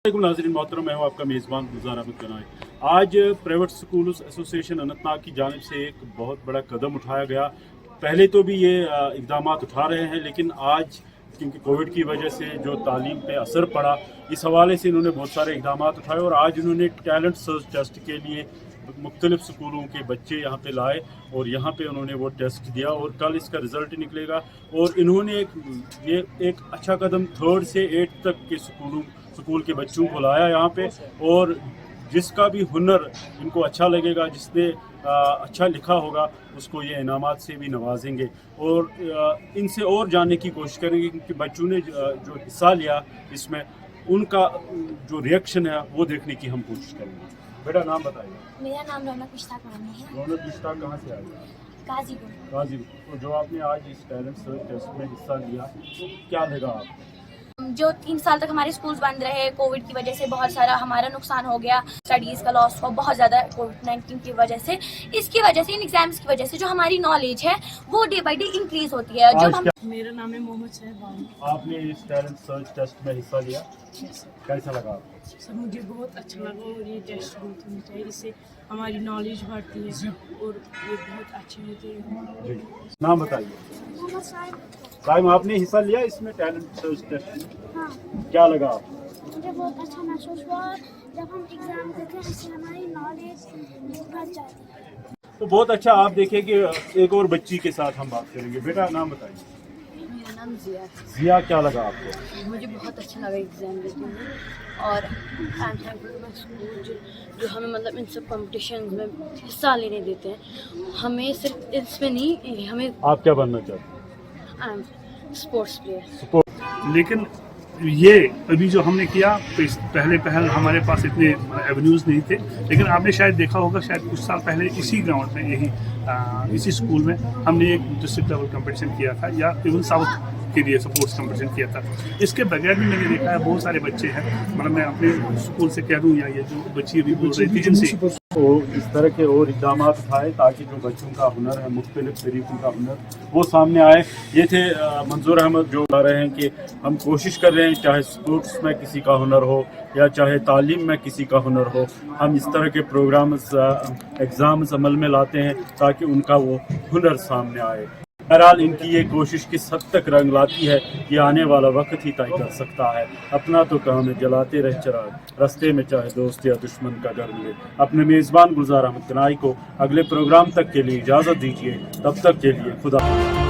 नाज़रीन मोहतरम, मैं हूँ आपका मेज़बान गुलजार अहमद गनाई। आज प्राइवेट स्कूल्स एसोसिएशन अनंतनाग की जानिब से एक बहुत बड़ा कदम उठाया गया। पहले तो भी ये इक़दाम उठा रहे हैं, लेकिन आज क्योंकि कोविड की वजह से जो तालीम पे असर पड़ा, इस हवाले से इन्होंने बहुत सारे इक़दाम उठाए और आज इन्होंने टैलेंट सर्च टेस्ट के लिए मुख्तलिफ स्कूलों के बच्चे यहाँ पे लाए और यहाँ पे उन्होंने वो टेस्ट दिया और कल इसका रिज़ल्ट निकलेगा। और इन्होंने एक अच्छा कदम 3rd से 8th तक के स्कूल के बच्चों को लाया यहाँ पे, और जिसका भी हुनर इनको अच्छा लगेगा, जिसने अच्छा लिखा होगा, उसको ये इनामात से भी नवाजेंगे और इनसे और जानने की कोशिश करेंगे, क्योंकि बच्चों ने जो हिस्सा लिया इसमें उनका जो रिएक्शन है वो देखने की हम कोशिश करेंगे। बेटा नाम बताइए। मेरा नाम रौनक मुश्ताक रानी है। रौनक मुश्ताक कहाँ से आई? गाजीपुर। तो जो आपने आज इस टैलेंट सर्च टेस्ट में हिस्सा लिया, तो क्या लगा आपको? जो 3 साल तक हमारे स्कूल्स बंद रहे, कोविड की वजह से बहुत सारा हमारा नुकसान हो गया, स्टडीज़ का लॉस हुआ बहुत ज़्यादा कोविड-19 की वजह से। इसकी वजह से, इन एग्जाम्स की वजह से जो हमारी नॉलेज है वो डे बाई डे इंक्रीज होती है। जब हम मेरा नाम है मोहम्मद साहब। आपने इस टैलेंट सर्च टेस्ट में हिस्सा लिया, कैसा लगा आपको? सर मुझे बहुत अच्छा लगा और ये टेस्ट बहुत होना चाहिए, इससे हमारी नॉलेज बढ़ती है और ये बहुत अच्छे होते हैं। नाम बताइए। साहिब, आपने हिस्सा लिया इसमें टैलेंट सर्च टेस्ट में? हाँ, क्या लगा आपको? मुझे बहुत अच्छा महसूस हुआ। जब हम एग्ज़ाम देते हैं इससे हमारी नॉलेज बढ़ जाती है। तो बहुत अच्छा। आप देखें कि एक और बच्ची के साथ हम बात करेंगे। बेटा नाम बताइए। मेरा नाम जिया। जिया, क्या लगा आपको? मुझे बहुत अच्छा लगा एग्ज़ाम देते हुए और I am thankful my school जो हमें मतलब इन सब कॉम्पिटिशन में हिस्सा लेने देते हैं। हमें सिर्फ इसमें नहीं, हमें आप क्या बनना चाहते हैं? I am sports player. लेकिन ये अभी जो हमने किया, पहल हमारे पास इतने एवेन्यूज़ नहीं थे, लेकिन आपने शायद देखा होगा, शायद कुछ साल पहले इसी ग्राउंड में, इसी स्कूल में हमने एक डिस्ट्रिक्ट लेवल कंपटीशन किया था, या इवन साउथ के लिए स्पोर्ट्स कंपटीशन किया था। इसके बगैर भी मैंने देखा है बहुत सारे बच्चे हैं, मतलब मैं अपने स्कूल से कह दूँ या ये जो बच्ची अभी बोल रही थी इनसे, तो इस तरह के और इक़दाम उठाए ताकि जो बच्चों का हुनर है, मुख्तलिफ तरीक़ों का हुनर, वो सामने आए। ये थे मंजूर अहमद, जो बता रहे हैं कि हम कोशिश कर रहे हैं, चाहे स्पोर्ट्स में किसी का हुनर हो या चाहे तालीम में किसी का हुनर हो, हम इस तरह के प्रोग्राम्स एग्ज़ाम्स अमल में लाते हैं ताकि उनका वो हुनर सामने आए। बहरहाल इनकी ये कोशिश किस हद तक रंग लाती है, ये आने वाला वक्त ही तय कर सकता है। अपना तो काम है, जलाते रहे चिराग, रास्ते में चाहे दोस्त या दुश्मन का घर मिले। अपने मेज़बान गुलजार अहमद गनाई को अगले प्रोग्राम तक के लिए इजाज़त दीजिए। तब तक के लिए खुदा।